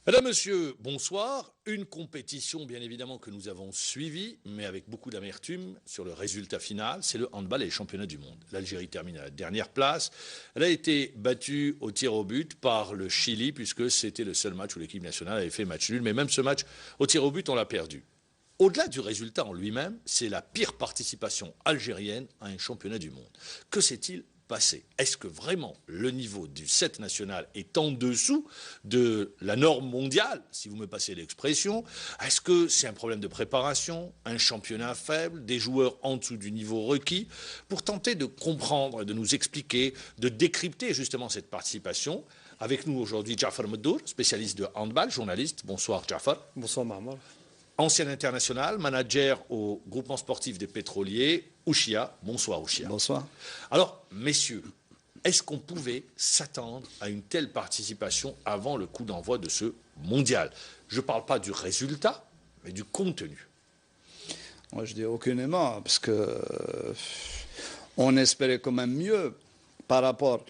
Mesdames, Messieurs, bonsoir. Une compétition, bien évidemment, que nous avons suivie, mais avec beaucoup d'amertume sur le résultat final. C'est le handball et les championnats du monde. L'Algérie termine à la dernière place. Elle a été battue au tir au but par le Chili, puisque c'était le seul match où l'équipe nationale avait fait match nul. Mais même ce match au tir au but, on l'a perdu. Au-delà du résultat en lui-même, c'est la pire participation algérienne à un championnat du monde. Que s'est-il passé? Est-ce que vraiment le niveau du set national est en dessous de la norme mondiale, si vous me passez l'expression? Est-ce que c'est un problème de préparation, un championnat faible, des joueurs en dessous du niveau requis? Pour tenter de comprendre et de nous expliquer, de décrypter justement cette participation, avec nous aujourd'hui Jafar Meddour, spécialiste de handball, journaliste. Bonsoir Jafar. Bonsoir Marmar. Ancien international, manager au groupement sportif des pétroliers, Ouchia. Bonsoir Ouchia. Bonsoir. Alors, messieurs, est-ce qu'on pouvait s'attendre à une telle participation avant le coup d'envoi de ce mondial? Je ne parle pas du résultat, mais du contenu. Moi, je dis aucunement, parce que on espérait quand même mieux par rapport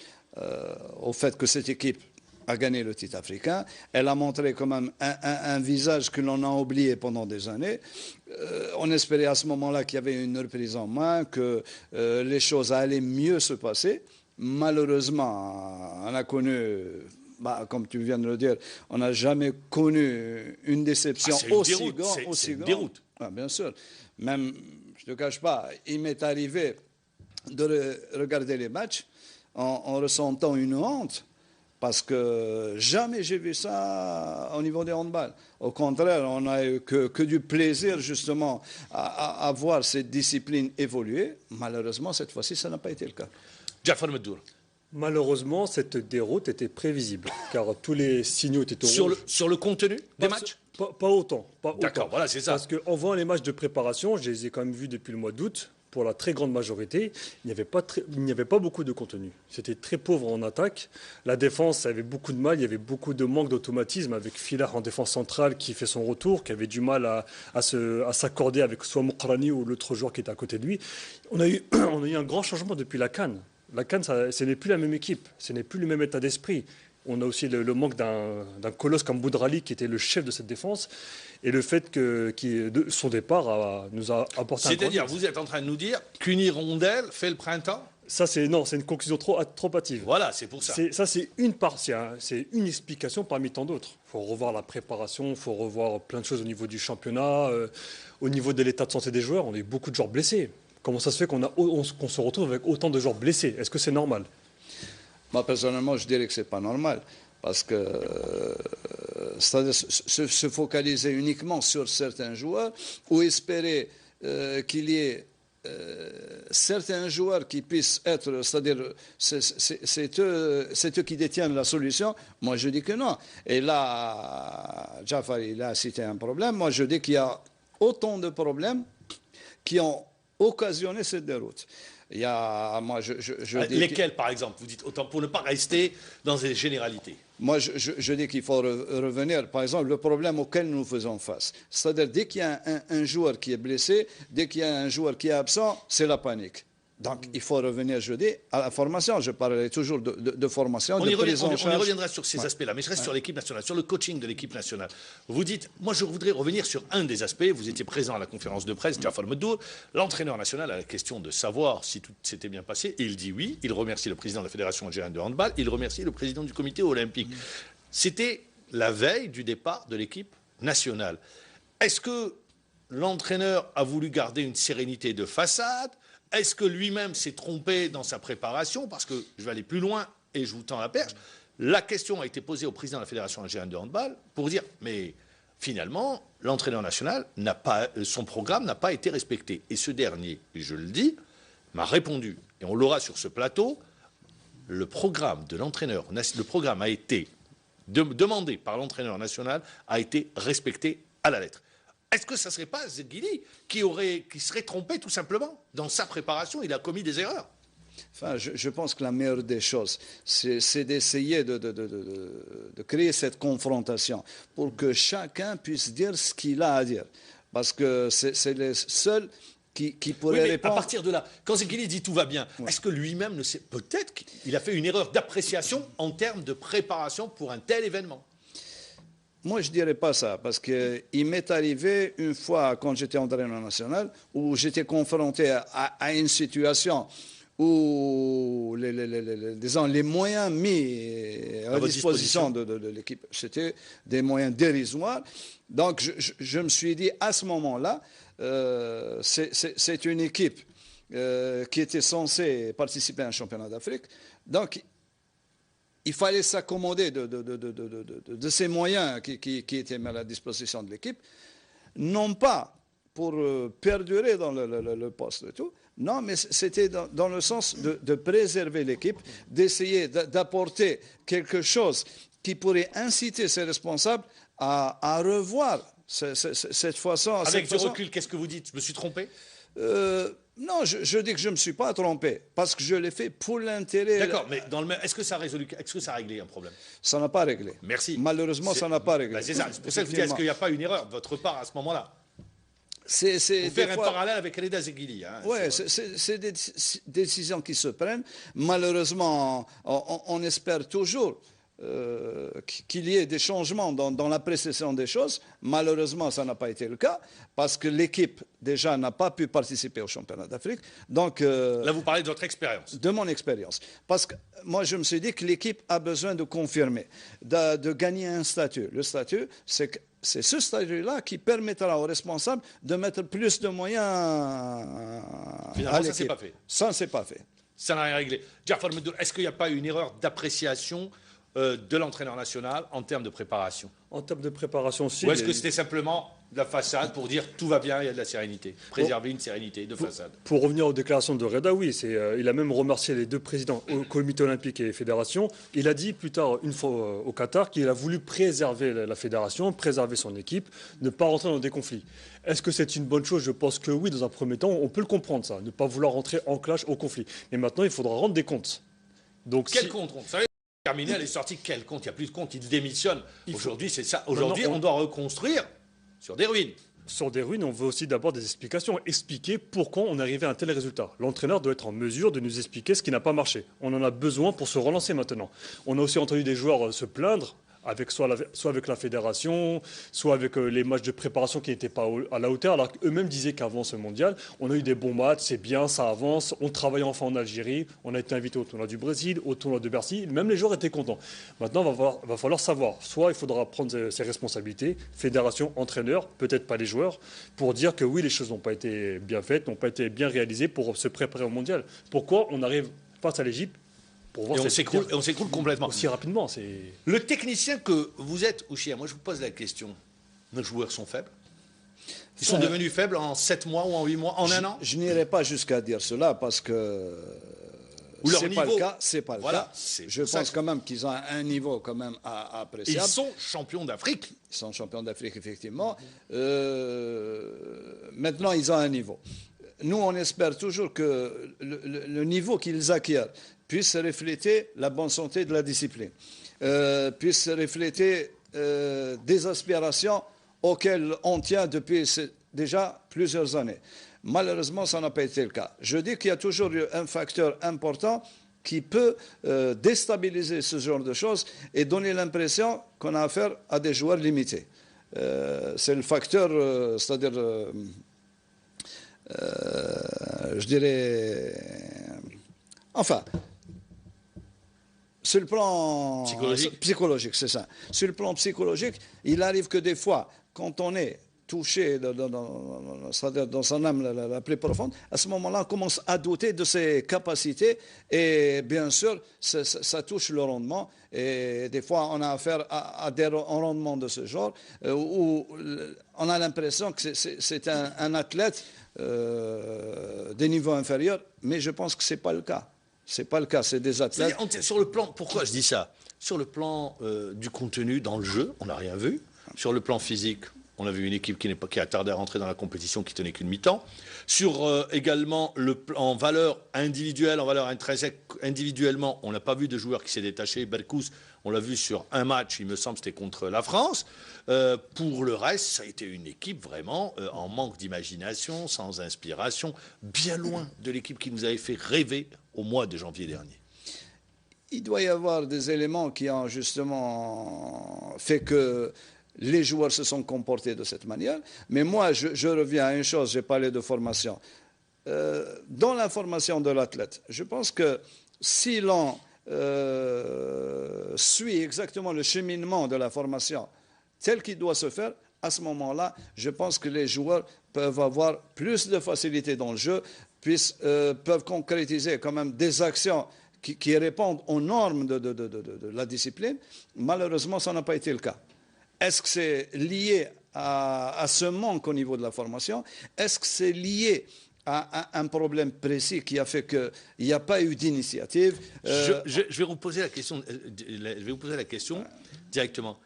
au fait que cette équipe a gagné le titre africain. Elle a montré quand même un visage que l'on a oublié pendant des années. On espérait à ce moment-là qu'il y avait une reprise en main, que les choses allaient mieux se passer. Malheureusement, on a connu, comme tu viens de le dire, on n'a jamais connu une déception aussi grande. C'est une déroute. Ah, bien sûr. Même, je ne te cache pas, il m'est arrivé de regarder les matchs en ressentant une honte. Parce que jamais j'ai vu ça au niveau des handball. Au contraire, on n'a eu que du plaisir justement à voir cette discipline évoluer. Malheureusement, cette fois-ci, ça n'a pas été le cas. Jafar Meddour. Malheureusement, cette déroute était prévisible, car tous les signaux étaient au rouge. Sur le contenu des matchs? Pas autant. D'accord, voilà, c'est ça. Parce qu'en voyant les matchs de préparation, je les ai quand même vus depuis le mois d'août. Pour la très grande majorité, il n'y avait pas beaucoup de contenu. C'était très pauvre en attaque. La défense avait beaucoup de mal. Il y avait beaucoup de manque d'automatisme avec Filah en défense centrale qui fait son retour, qui avait du mal à s'accorder avec soit Mokrani ou l'autre joueur qui était à côté de lui. On a eu un grand changement depuis la CAN. La CAN, ce n'est plus la même équipe. Ce n'est plus le même état d'esprit. On a aussi le manque d'un colosse comme Boudrali qui était le chef de cette défense. Et le fait que son départ nous a apporté un grand... C'est-à-dire, vous êtes en train de nous dire qu'une hirondelle fait le printemps? Ça, c'est une conclusion trop hâtive. Voilà, c'est pour ça. Ça, c'est une explication parmi tant d'autres. Il faut revoir la préparation, il faut revoir plein de choses au niveau du championnat, au niveau de l'état de santé des joueurs. On a eu beaucoup de joueurs blessés. Comment ça se fait qu'on se retrouve avec autant de joueurs blessés? Est-ce que c'est normal? Moi, personnellement, je dirais que ce n'est pas normal. Parce que c'est-à-dire se focaliser uniquement sur certains joueurs ou espérer qu'il y ait certains joueurs qui puissent être, c'est-à-dire c'est eux qui détiennent la solution. Moi, je dis que non. Et là, Jafar, il a cité un problème. Moi, je dis qu'il y a autant de problèmes qui ont occasionné cette déroute. Il y a, moi, lesquels, par exemple? Vous dites autant pour ne pas rester dans des généralités. Moi, je dis qu'il faut revenir, par exemple, le problème auquel nous faisons face. C'est-à-dire, dès qu'il y a un joueur qui est blessé, dès qu'il y a un joueur qui est absent, c'est la panique. Donc, il faut revenir, je dis, à la formation. Je parlerai toujours de formation, on de y prise en charge. On y reviendra sur ces aspects-là, mais je reste sur l'équipe nationale, sur le coaching de l'équipe nationale. Vous dites, moi je voudrais revenir sur un des aspects. Vous étiez présent à la conférence de presse, Jafar Meddour. L'entraîneur national a la question de savoir si tout s'était bien passé. Et il dit oui. Il remercie le président de la Fédération algérienne de handball. Il remercie le président du comité olympique. C'était la veille du départ de l'équipe nationale. Est-ce que l'entraîneur a voulu garder une sérénité de façade? Est-ce que lui-même s'est trompé dans sa préparation? Parce que je vais aller plus loin et je vous tends la perche. La question a été posée au président de la Fédération algérienne de handball pour dire, mais finalement, l'entraîneur national son programme n'a pas été respecté. Et ce dernier, je le dis, m'a répondu, et on l'aura sur ce plateau, le programme de l'entraîneur, le programme a été demandé par l'entraîneur national, a été respecté à la lettre. Est-ce que ça ne serait pas Zguili qui serait trompé tout simplement dans sa préparation? Il a commis des erreurs. Enfin, je pense que la meilleure des choses, c'est d'essayer de créer cette confrontation pour que chacun puisse dire ce qu'il a à dire. Parce que c'est les seuls qui pourraient répondre. À partir de là, quand Zguili dit tout va bien, est-ce que lui-même ne sait, peut-être qu'il a fait une erreur d'appréciation en termes de préparation pour un tel événement? Moi, je ne dirais pas ça, parce qu'il m'est arrivé une fois, quand j'étais entraîneur national, où j'étais confronté à une situation où disons, les moyens mis à disposition de l'équipe, c'était des moyens dérisoires. Donc, je me suis dit, à ce moment-là, c'est une équipe qui était censée participer à un championnat d'Afrique. Donc, il fallait s'accommoder de ces moyens qui étaient mis à la disposition de l'équipe, non pas pour perdurer dans le poste et tout, non, mais c'était dans le sens de préserver l'équipe, d'essayer d'apporter quelque chose qui pourrait inciter ses responsables à revoir cette façon. Avec du recul, qu'est-ce que vous dites? Je me suis trompé? Non, je dis que je ne me suis pas trompé, parce que je l'ai fait pour l'intérêt. D'accord, mais est-ce que ça a réglé un problème? Ça n'a pas réglé. Merci. Malheureusement, ça n'a pas réglé. Bah, c'est ça. C'est pour ça que je vous dis, est-ce qu'il n'y a pas une erreur de votre part à ce moment-là? C'est faire un parallèle avec Reda Zegili. Hein, oui, c'est des décisions qui se prennent. Malheureusement, on espère toujours qu'il y ait des changements dans l'appréciation des choses. Malheureusement, ça n'a pas été le cas, parce que l'équipe, déjà, n'a pas pu participer au championnat d'Afrique. Donc, là, vous parlez de votre expérience. De mon expérience. Parce que moi, je me suis dit que l'équipe a besoin de confirmer, de gagner un statut. Le statut, c'est ce statut-là qui permettra aux responsables de mettre plus de moyens à l'équipe. Ça, c'est pas fait. Ça, c'est pas fait. Ça n'a rien réglé. Jafar Medour, est-ce qu'il n'y a pas eu une erreur d'appréciation de l'entraîneur national en termes de préparation? En termes de préparation aussi. Ou est-ce que c'était simplement de la façade pour dire tout va bien, il y a de la sérénité? Préserver une sérénité de façade. Pour revenir aux déclarations de Reda, oui, il a même remercié les deux présidents, au comité olympique et fédération. Il a dit plus tard, une fois au Qatar, qu'il a voulu préserver la fédération, préserver son équipe, ne pas rentrer dans des conflits. Est-ce que c'est une bonne chose? Je pense que oui, dans un premier temps, on peut le comprendre, ça, ne pas vouloir rentrer en clash, au conflit. Mais maintenant, il faudra rendre des comptes. Donc, quel compte? Vous savez, terminé, elle est sortie, quel compte? Il n'y a plus de compte, il démissionne. Aujourd'hui, c'est ça. Aujourd'hui, on doit reconstruire sur des ruines. Sur des ruines, on veut aussi d'abord des explications. Expliquer pourquoi on est arrivé à un tel résultat. L'entraîneur doit être en mesure de nous expliquer ce qui n'a pas marché. On en a besoin pour se relancer maintenant. On a aussi entendu des joueurs se plaindre, soit avec la fédération, soit avec les matchs de préparation qui n'étaient pas à la hauteur, alors qu'eux-mêmes disaient qu'avant ce mondial, on a eu des bons matchs, c'est bien, ça avance, on travaille enfin en Algérie, on a été invité au tournoi du Brésil, au tournoi de Bercy, même les joueurs étaient contents. Maintenant, il va falloir savoir, soit il faudra prendre ses responsabilités, fédération, entraîneur, peut-être pas les joueurs, pour dire que oui, les choses n'ont pas été bien faites, n'ont pas été bien réalisées pour se préparer au mondial. Pourquoi on arrive face à l'Égypte? Et on s'écroule complètement. Aussi rapidement. Le technicien que vous êtes, Ouchia, moi je vous pose la question. Nos joueurs sont faibles? Ils sont devenus faibles en 7 mois ou en 8 mois, en un an? Je n'irai pas jusqu'à dire cela, parce que c'est pas le cas. C'est pas le cas. Je pense quand même qu'ils ont un niveau quand même appréciable. Ils sont champions d'Afrique. Ils sont champions d'Afrique, effectivement. Maintenant, ils ont un niveau. Nous, on espère toujours que le niveau qu'ils acquièrent puisse refléter la bonne santé de la discipline, puisse refléter des aspirations auxquelles on tient depuis déjà plusieurs années. Malheureusement, ça n'a pas été le cas. Je dis qu'il y a toujours un facteur important qui peut déstabiliser ce genre de choses et donner l'impression qu'on a affaire à des joueurs limités. C'est le facteur, c'est-à-dire, je dirais, enfin, sur le plan psychologique, c'est ça. Sur le plan psychologique, il arrive que des fois, quand on est touché c'est-à-dire dans son âme la plus profonde, à ce moment-là, on commence à douter de ses capacités et bien sûr, ça touche le rendement. Et des fois, on a affaire à des rendements de ce genre où on a l'impression que c'est un athlète des niveaux inférieurs, mais je pense que ce n'est pas le cas. C'est pas le cas, c'est des athlètes. Sur le plan, pourquoi je dis ça? Sur le plan du contenu dans le jeu, on n'a rien vu. Sur le plan physique, on a vu une équipe qui a tardé à rentrer dans la compétition, qui tenait qu'une mi-temps. Sur également en valeur individuelle, en valeur intrinsèque, individuellement, on n'a pas vu de joueur qui s'est détaché. Berkous, on l'a vu sur un match, il me semble, c'était contre la France. Pour le reste, ça a été une équipe vraiment en manque d'imagination, sans inspiration, bien loin de l'équipe qui nous avait fait rêver au mois de janvier dernier. Il doit y avoir des éléments qui ont justement fait que les joueurs se sont comportés de cette manière. Mais moi, je reviens à une chose, j'ai parlé de formation. Dans la formation de l'athlète, je pense que si l'on suit exactement le cheminement de la formation tel qu'il doit se faire, à ce moment-là, je pense que les joueurs peuvent avoir plus de facilité dans le jeu, peuvent concrétiser quand même des actions qui répondent aux normes de la discipline. Malheureusement, ça n'a pas été le cas. Est-ce que c'est lié à ce manque au niveau de la formation? Est-ce que c'est lié à un problème précis qui a fait qu'il n'y a pas eu d'initiative? Je vais vous poser la question, directement.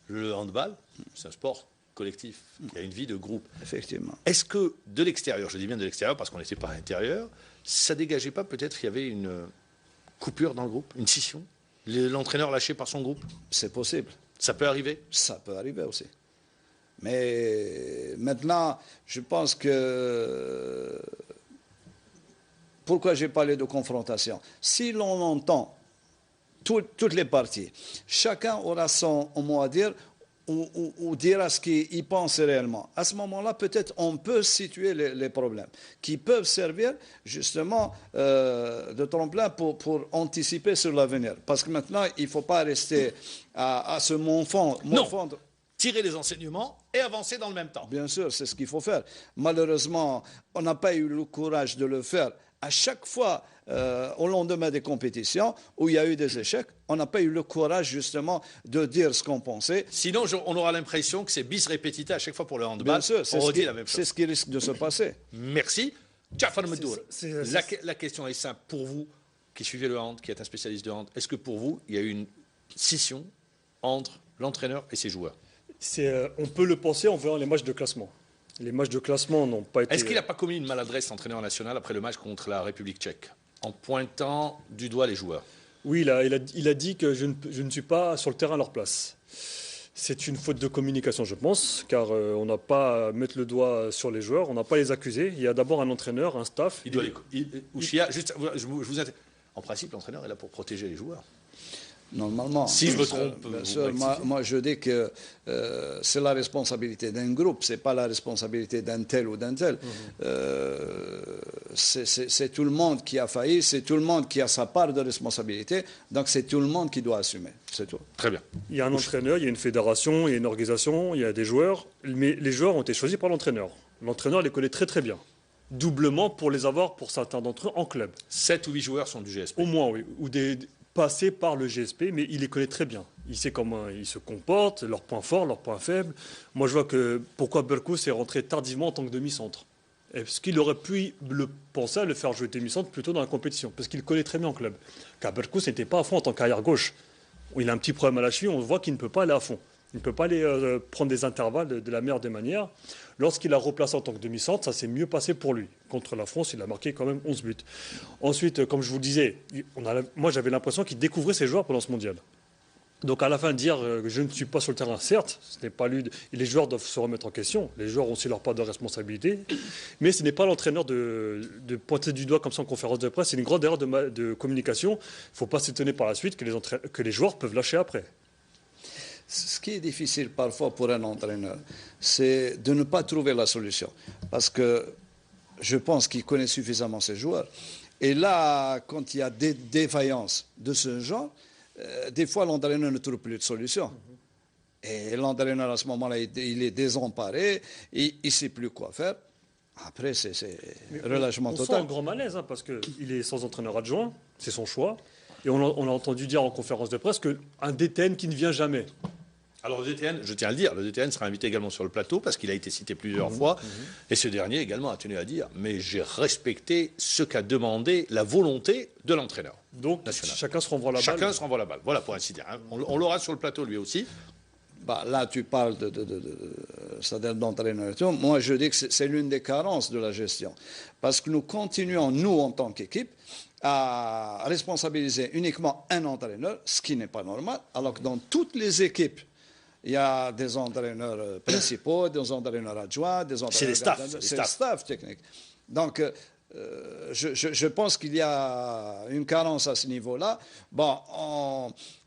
Le handball, c'est un sport collectif, il y a une vie de groupe. Effectivement. Est-ce que de l'extérieur, je dis bien de l'extérieur parce qu'on n'était pas à l'intérieur, ça dégageait pas peut-être qu'il y avait une coupure dans le groupe, une scission, l'entraîneur lâché par son groupe? C'est possible. Ça peut arriver? Ça peut arriver aussi. Mais maintenant, je pense que... Pourquoi j'ai parlé de confrontation? Si l'on entend toutes les parties, chacun aura son mot à dire ou dira ce qu'il pense réellement. À ce moment-là, peut-être on peut situer les problèmes qui peuvent servir justement de tremplin pour anticiper sur l'avenir. Parce que maintenant, il ne faut pas rester à se morfondre. Tirer les enseignements et avancer dans le même temps. Bien sûr, c'est ce qu'il faut faire. Malheureusement, on n'a pas eu le courage de le faire. À chaque fois, au lendemain des compétitions, où il y a eu des échecs, on n'a pas eu le courage, justement, de dire ce qu'on pensait. Sinon, on aura l'impression que c'est bis repetita à chaque fois pour le handball. Bien sûr, on redit la même chose. C'est ce qui risque de se passer. Merci. Jafar Meddour, la question est simple. Pour vous, qui suivez le hand, qui êtes un spécialiste de hand, est-ce que pour vous, il y a eu une scission entre l'entraîneur et ses joueurs? On peut le penser en voyant les matchs de classement. Les matchs de classement n'ont pas été... Est-ce qu'il n'a pas commis une maladresse, l'entraîneur national, après le match contre la République tchèque, en pointant du doigt les joueurs? Oui, il a dit que je ne suis pas sur le terrain à leur place. C'est une faute de communication, je pense, car on n'a pas à mettre le doigt sur les joueurs, on n'a pas à les accuser. Il y a d'abord un entraîneur, un staff. En principe, l'entraîneur est là pour protéger les joueurs. Normalement. Si je me trompe, bien sûr, moi je dis que c'est la responsabilité d'un groupe, c'est pas la responsabilité d'un tel ou d'un tel. C'est tout le monde qui a failli, c'est tout le monde qui a sa part de responsabilité, donc c'est tout le monde qui doit assumer, c'est tout. Très bien. Il y a un entraîneur, il y a une fédération, il y a une organisation, il y a des joueurs, mais les joueurs ont été choisis par l'entraîneur. L'entraîneur les connaît très très bien. Doublement pour les avoir, pour certains d'entre eux, en club. 7 ou 8 joueurs sont du GSP. Au moins, oui. Ou passés par le GSP, mais il les connaît très bien. Il sait comment ils se comportent, leurs points forts, leurs points faibles. Moi, je vois que pourquoi Berkous est rentré tardivement en tant que demi-centre. Est-ce qu'il aurait pu le penser à le faire jouer demi-centre plutôt dans la compétition? Parce qu'il connaît très bien en club. Car Berkous n'était pas à fond en tant qu'arrière gauche. Il a un petit problème à la cheville, on voit qu'il ne peut pas aller à fond. Il ne peut pas aller prendre des intervalles de la meilleure des manières. Lorsqu'il a replacé en tant que demi-centre, ça s'est mieux passé pour lui. Contre la France, il a marqué quand même 11 buts. Ensuite, comme je vous le disais, moi j'avais l'impression qu'il découvrait ses joueurs pendant ce mondial. Donc à la fin, dire que je ne suis pas sur le terrain, certes, ce n'est pas lui. Les joueurs doivent se remettre en question. Les joueurs ont aussi leur part de responsabilité. Mais ce n'est pas l'entraîneur de pointer du doigt comme ça en conférence de presse. C'est une grande erreur de communication. Il ne faut pas s'étonner par la suite que les joueurs peuvent lâcher après. Ce qui est difficile parfois pour un entraîneur, c'est de ne pas trouver la solution. Parce que je pense qu'il connaît suffisamment ses joueurs. Et là, quand il y a des défaillances de ce genre, des fois l'entraîneur ne trouve plus de solution. Et l'entraîneur à ce moment-là, il est désemparé, il ne sait plus quoi faire. Après, c'est relâchement total. On sent un grand malaise, parce qu'il est sans entraîneur adjoint, c'est son choix. Et on a entendu dire en conférence de presse qu'un DTN qui ne vient jamais. Alors le DTN, je tiens à le dire, le DTN sera invité également sur le plateau parce qu'il a été cité plusieurs fois. Et ce dernier également a tenu à dire, mais j'ai respecté ce qu'a demandé la volonté de l'entraîneur. Donc national. Chacun se renvoie la balle. Chacun se renvoie la balle, voilà pour ainsi dire. On l'aura sur le plateau lui aussi. Là, tu parles c'est-à-dire d'entraîneur. Moi, je dis que c'est l'une des carences de la gestion. Parce que nous continuons, nous, en tant qu'équipe, à responsabiliser uniquement un entraîneur, ce qui n'est pas normal, alors que dans toutes les équipes, il y a des entraîneurs principaux, des entraîneurs adjoints, des entraîneurs... C'est les staffs. C'est le staff technique. Donc, je pense qu'il y a une carence à ce niveau-là. Bon,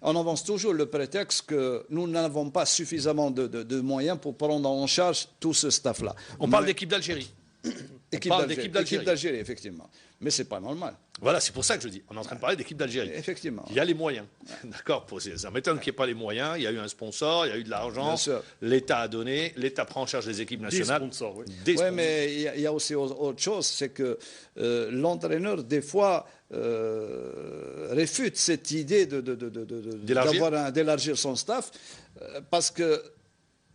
on avance toujours le prétexte que nous n'avons pas suffisamment de moyens pour prendre en charge tout ce staff-là. On parle d'équipe d'Algérie. Équipe d'Algérie, effectivement. Mais ce n'est pas normal. Voilà, c'est pour ça que je dis. On est en train de parler d'équipe d'Algérie. Effectivement. Il y a les moyens. D'accord. Ça m'étonne qu'il n'y ait pas les moyens. Il y a eu un sponsor, il y a eu de l'argent. L'État a donné. L'État prend en charge les équipes nationales. Des sponsors, oui. Oui, mais il y a aussi autre chose. C'est que l'entraîneur, des fois, réfute cette idée d'élargir son staff. Parce que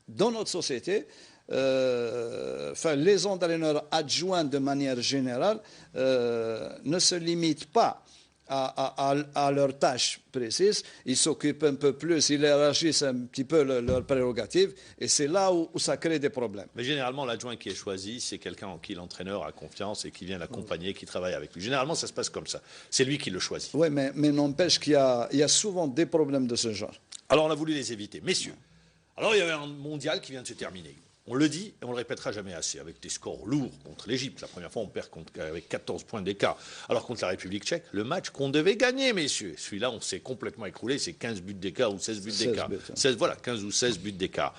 dans notre société, les entraîneurs adjoints de manière générale ne se limitent pas à leurs tâches précises. Ils s'occupent un peu plus, ils élargissent un petit peu leurs prérogatives et c'est là où ça crée des problèmes. Mais généralement, l'adjoint qui est choisi, c'est quelqu'un en qui l'entraîneur a confiance et qui vient l'accompagner, qui travaille avec lui. Généralement, ça se passe comme ça. C'est lui qui le choisit. Oui, mais n'empêche qu'il y a souvent des problèmes de ce genre. Alors, on a voulu les éviter. Messieurs, alors il y avait un mondial qui vient de se terminer. On le dit et on ne le répétera jamais assez, avec des scores lourds contre l'Égypte. La première fois, on perd avec 14 points d'écart. Alors contre la République tchèque, le match qu'on devait gagner, messieurs. Celui-là, on s'est complètement écroulé. C'est 15 buts d'écart ou 16 buts d'écart. 16, voilà, 15 ou 16 buts d'écart.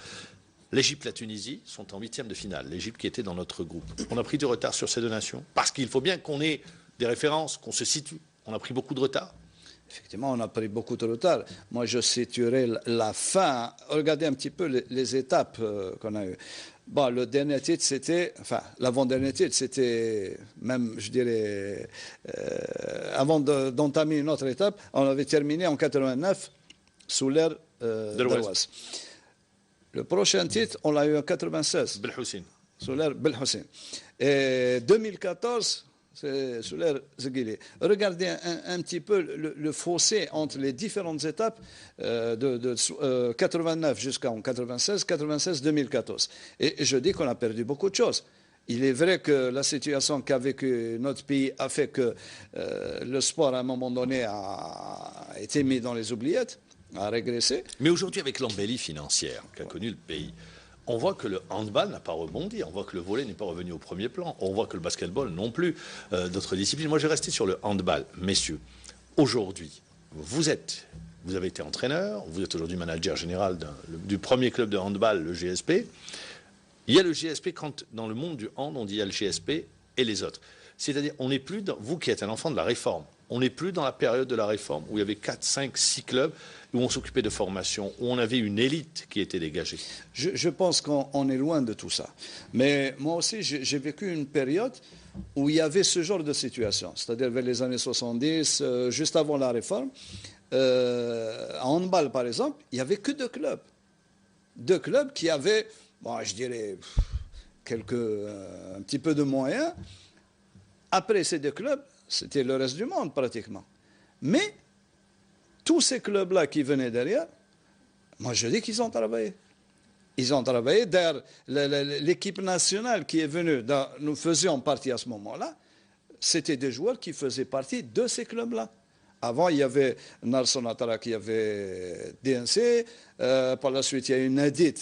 L'Égypte et la Tunisie sont en 8e de finale. L'Égypte qui était dans notre groupe. On a pris du retard sur ces deux nations parce qu'il faut bien qu'on ait des références, qu'on se situe. On a pris beaucoup de retard. Effectivement, on a pris beaucoup de retard. Moi, je situerai la fin. Regardez un petit peu les étapes qu'on a eues. Bon, le dernier titre, c'était... Enfin, l'avant-dernier titre, c'était même, je dirais... avant d'entamer une autre étape, on avait terminé en 89 sous l'ère d'Aouaz. Le prochain titre, on l'a eu en 96. Belhoussine. Sous l'ère Belhoussine. Et 2014... c'est sous l'ère Zeguili. Regardez un petit peu le fossé entre les différentes étapes de 89 jusqu'en 96, 96, 2014. Et je dis qu'on a perdu beaucoup de choses. Il est vrai que la situation qu'a vécu notre pays a fait que le sport, à un moment donné, a été mis dans les oubliettes, a régressé. Mais aujourd'hui, avec l'embellie financière qu'a connue le pays, on voit que le handball n'a pas rebondi, on voit que le volley n'est pas revenu au premier plan, on voit que le basketball non plus, d'autres disciplines. Moi, je vais rester sur le handball. Messieurs, aujourd'hui, vous avez été entraîneur, vous êtes aujourd'hui manager général du premier club de handball, le GSP. Il y a le GSP quand, dans le monde du hand, on dit il y a le GSP et les autres. C'est-à-dire, on n'est plus dans, vous qui êtes un enfant de la réforme, on n'est plus dans la période de la réforme où il y avait 4, 5, 6 clubs où on s'occupait de formation, où on avait une élite qui était dégagée. Je pense qu'on est loin de tout ça. Mais moi aussi, j'ai vécu une période où il y avait ce genre de situation, c'est-à-dire vers les années 70, juste avant la réforme. En handball, par exemple, il n'y avait que 2 clubs. 2 clubs qui avaient, bon, je dirais, un petit peu de moyens. Après ces 2 clubs, c'était le reste du monde pratiquement. Mais tous ces clubs-là qui venaient derrière, moi je dis qu'ils ont travaillé. Ils ont travaillé. D'ailleurs, l'équipe nationale qui est venue, nous faisions partie à ce moment-là, c'était des joueurs qui faisaient partie de ces clubs-là. Avant, il y avait Narsson Atara qui avait DNC. Par la suite, il y a eu Nadit.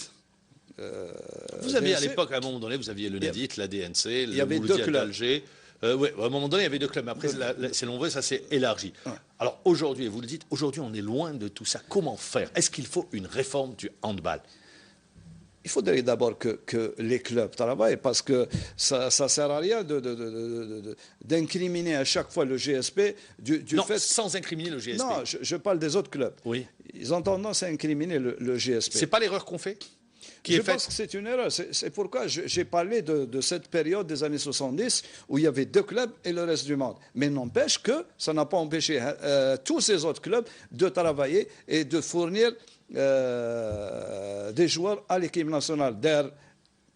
Vous aviez à l'époque, à un moment donné, vous aviez le Nadit, la DNC, il y avait 2 clubs. d'Alger. Oui, à un moment donné, il y avait 2 clubs, mais après, c'est l'Onvré, ça s'est élargi. Ouais. Alors aujourd'hui, vous le dites, aujourd'hui, on est loin de tout ça. Comment faire? Est-ce qu'il faut une réforme du handball? Il faudrait d'abord que les clubs travaillent, parce que ça ne sert à rien d'incriminer à chaque fois le GSP du non, fait... sans incriminer le GSP. Non, je parle des autres clubs. Oui. Ils ont tendance à incriminer le GSP. C'est pas l'erreur qu'on fait? Je pense que c'est une erreur. C'est pourquoi j'ai parlé de cette période des années 70 où il y avait 2 clubs et le reste du monde. Mais n'empêche que ça n'a pas empêché tous ces autres clubs de travailler et de fournir des joueurs à l'équipe nationale. D'ailleurs,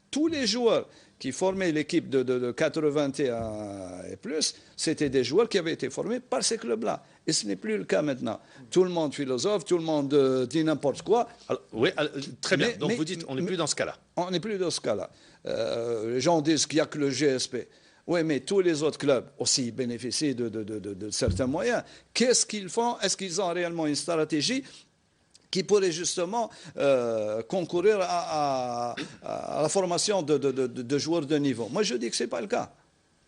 tous les joueurs qui formaient l'équipe de 81 et plus, c'était des joueurs qui avaient été formés par ces clubs-là. Et ce n'est plus le cas maintenant. Tout le monde philosophe, tout le monde dit n'importe quoi. Alors, oui, très bien. Donc vous dites, on n'est plus dans ce cas-là. On n'est plus dans ce cas-là. Les gens disent qu'il n'y a que le GSP. Oui, mais tous les autres clubs aussi bénéficient de certains moyens. Qu'est-ce qu'ils font? Est-ce qu'ils ont réellement une stratégie qui pourrait justement concourir à la formation de joueurs de niveau? Moi, je dis que ce n'est pas le cas.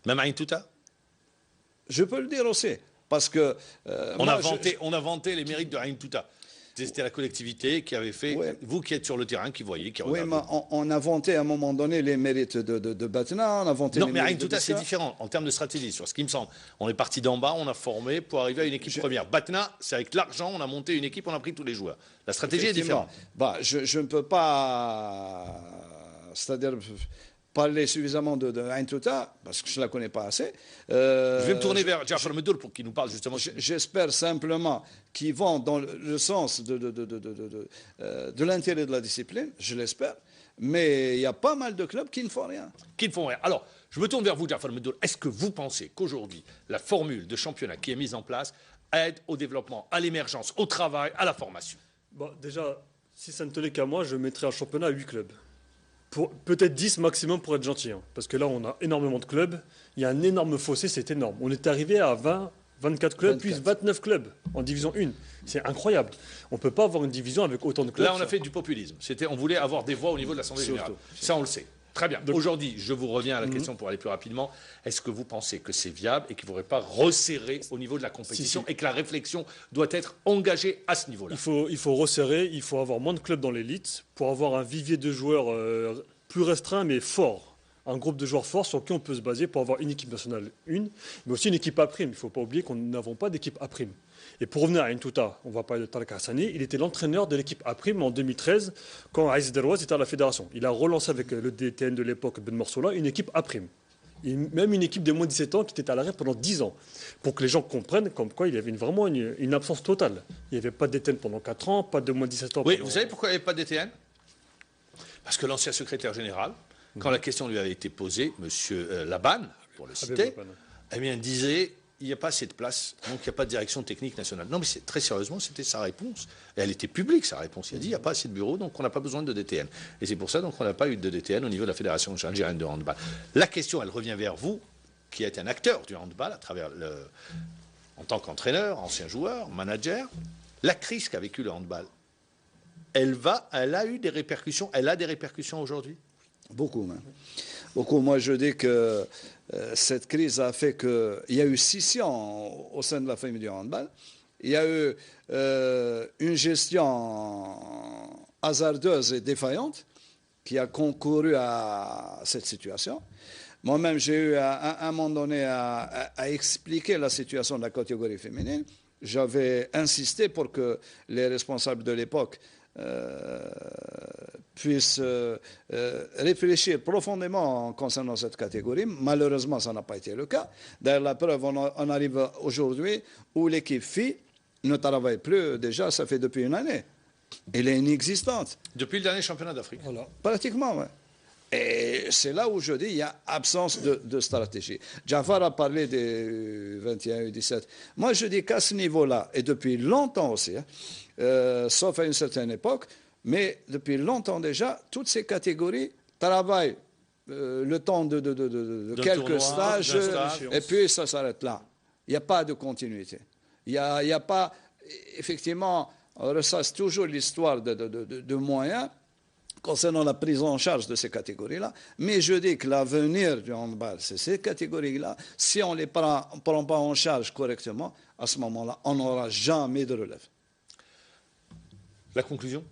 Même Aïn Touta? Je peux le dire aussi. Parce que. On a vanté les mérites de Ain Touta. C'était la collectivité qui avait fait, vous qui êtes sur le terrain, qui voyez, qui regardez. Oui, mais on a vanté à un moment donné les mérites de Batna, on a vanté non, les mais mérites Ain Touta, c'est différent en termes de stratégie, sur ce qui me semble. On est parti d'en bas, on a formé pour arriver à une équipe première. Batna, c'est avec l'argent, on a monté une équipe, on a pris tous les joueurs. La stratégie est différente. Bah, je ne peux pas, c'est-à-dire parler suffisamment de Ain Touta, parce que je ne la connais pas assez. Je vais me tourner vers Jafar Medoul pour qu'il nous parle justement. J'espère simplement qu'ils vont dans le sens de l'intérêt de la discipline, je l'espère. Mais il y a pas mal de clubs qui ne font rien. Qui ne font rien. Alors, je me tourne vers vous, Jafar Medoul. Est-ce que vous pensez qu'aujourd'hui, la formule de championnat qui est mise en place aide au développement, à l'émergence, au travail, à la formation? Bon, déjà, si ça ne tenait qu'à moi, je mettrais un championnat à 8 clubs. Peut-être 10 maximum pour être gentil. Hein, parce que là, on a énormément de clubs. Il y a un énorme fossé, c'est énorme. On est arrivé à 20, 24 clubs, puis 29 clubs en division 1. C'est incroyable. On ne peut pas avoir une division avec autant de clubs. Là, on a fait du populisme. On voulait avoir des voix au niveau de l'Assemblée générale. Ça, on le sait. Très bien. Aujourd'hui, je vous reviens à la question pour aller plus rapidement. Est-ce que vous pensez que c'est viable et qu'il ne faudrait pas resserrer au niveau de la compétition et que la réflexion doit être engagée à ce niveau-là? Il faut resserrer, il faut avoir moins de clubs dans l'élite pour avoir un vivier de joueurs plus restreint mais fort. Un groupe de joueurs forts sur qui on peut se baser pour avoir une équipe nationale, mais aussi une équipe A'. Il ne faut pas oublier qu'on n'avons pas d'équipe A'. Et pour revenir à Ain Touta, on va parler de Talak Hassani, il était l'entraîneur de l'équipe A' en 2013 quand Aziz Derouaz était à la fédération. Il a relancé avec le DTN de l'époque, Ben Morsola, une équipe A'. Et même une équipe de moins de 17 ans qui était à l'arrêt pendant 10 ans. Pour que les gens comprennent comme quoi il y avait vraiment une absence totale. Il n'y avait pas de DTN pendant 4 ans, pas de moins de 17 ans. Oui, vous savez pourquoi il n'y avait pas de DTN? Parce que l'ancien secrétaire général, quand la question lui avait été posée, M. Laban, pour le citer, eh bien, disait il n'y a pas assez de place, donc il n'y a pas de direction technique nationale. Non, mais très sérieusement, c'était sa réponse. Et elle était publique, sa réponse. Il a dit il n'y a pas assez de bureaux, donc on n'a pas besoin de DTN. Et c'est pour ça qu'on n'a pas eu de DTN au niveau de la Fédération algérienne de handball. La question, elle revient vers vous, qui êtes un acteur du handball, à travers en tant qu'entraîneur, ancien joueur, manager. La crise qu'a vécue le handball, elle a eu des répercussions, elle a des répercussions aujourd'hui? Beaucoup, même. Beaucoup. Moi, je dis que cette crise a fait qu'il y a eu scission au sein de la famille du handball. Il y a eu une gestion hasardeuse et défaillante qui a concouru à cette situation. Moi-même, j'ai eu à un moment donné à expliquer la situation de la catégorie féminine. J'avais insisté pour que les responsables de l'époque puissent réfléchir profondément concernant cette catégorie. Malheureusement, ça n'a pas été le cas. D'ailleurs, la preuve, on arrive aujourd'hui où l'équipe FI ne travaille plus. Déjà, ça fait depuis une année. Elle est inexistante. Depuis le dernier championnat d'Afrique. Voilà. Pratiquement, oui. Et c'est là où je dis qu'il y a absence de stratégie. Jafar a parlé des 21 et 17. Moi, je dis qu'à ce niveau-là, et depuis longtemps aussi, sauf à une certaine époque, mais depuis longtemps déjà, toutes ces catégories travaillent le temps de quelques stages, et puis ça s'arrête là. Il n'y a pas de continuité. Il n'y a pas, effectivement, on ressasse toujours l'histoire de moyens concernant la prise en charge de ces catégories-là. Mais je dis que l'avenir du handball, c'est ces catégories-là. Si on ne les prend pas en charge correctement, à ce moment-là, on n'aura jamais de relève. La conclusion?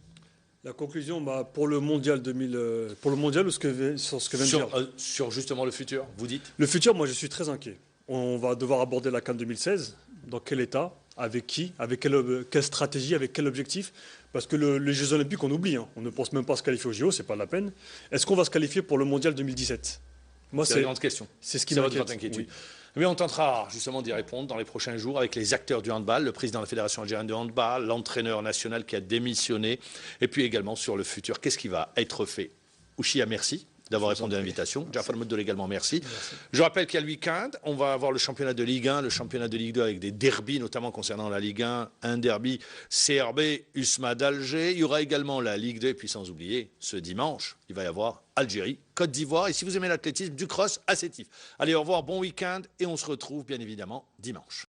La conclusion, pour le mondial 2000, pour le mondial, sur ce que vient de dire. Sur justement le futur, vous dites? Le futur, moi, je suis très inquiet. On va devoir aborder la CAN 2016. Dans quel état? Avec qui? Avec quelle stratégie? Avec quel objectif? Parce que les Jeux Olympiques, on oublie. Hein. On ne pense même pas à se qualifier aux JO, c'est pas la peine. Est-ce qu'on va se qualifier pour le mondial 2017? Moi, c'est la grande question. C'est ce qui m'inquiète. Votre inquiétude. Oui. Mais on tentera justement d'y répondre dans les prochains jours avec les acteurs du handball, le président de la Fédération algérienne de handball, l'entraîneur national qui a démissionné, et puis également sur le futur. Qu'est-ce qui va être fait? Ouchia, merci d'avoir répondu à l'invitation. Jafar Medoul également, merci. Je rappelle qu'il y a le week-end, on va avoir le championnat de Ligue 1, le championnat de Ligue 2 avec des derbies, notamment concernant la Ligue 1, un derby CRB, USMA d'Alger. Il y aura également la Ligue 2, et puis sans oublier, ce dimanche, il va y avoir Algérie, Côte d'Ivoire, et si vous aimez l'athlétisme, du cross à Sétif. Allez, au revoir, bon week-end, et on se retrouve bien évidemment dimanche.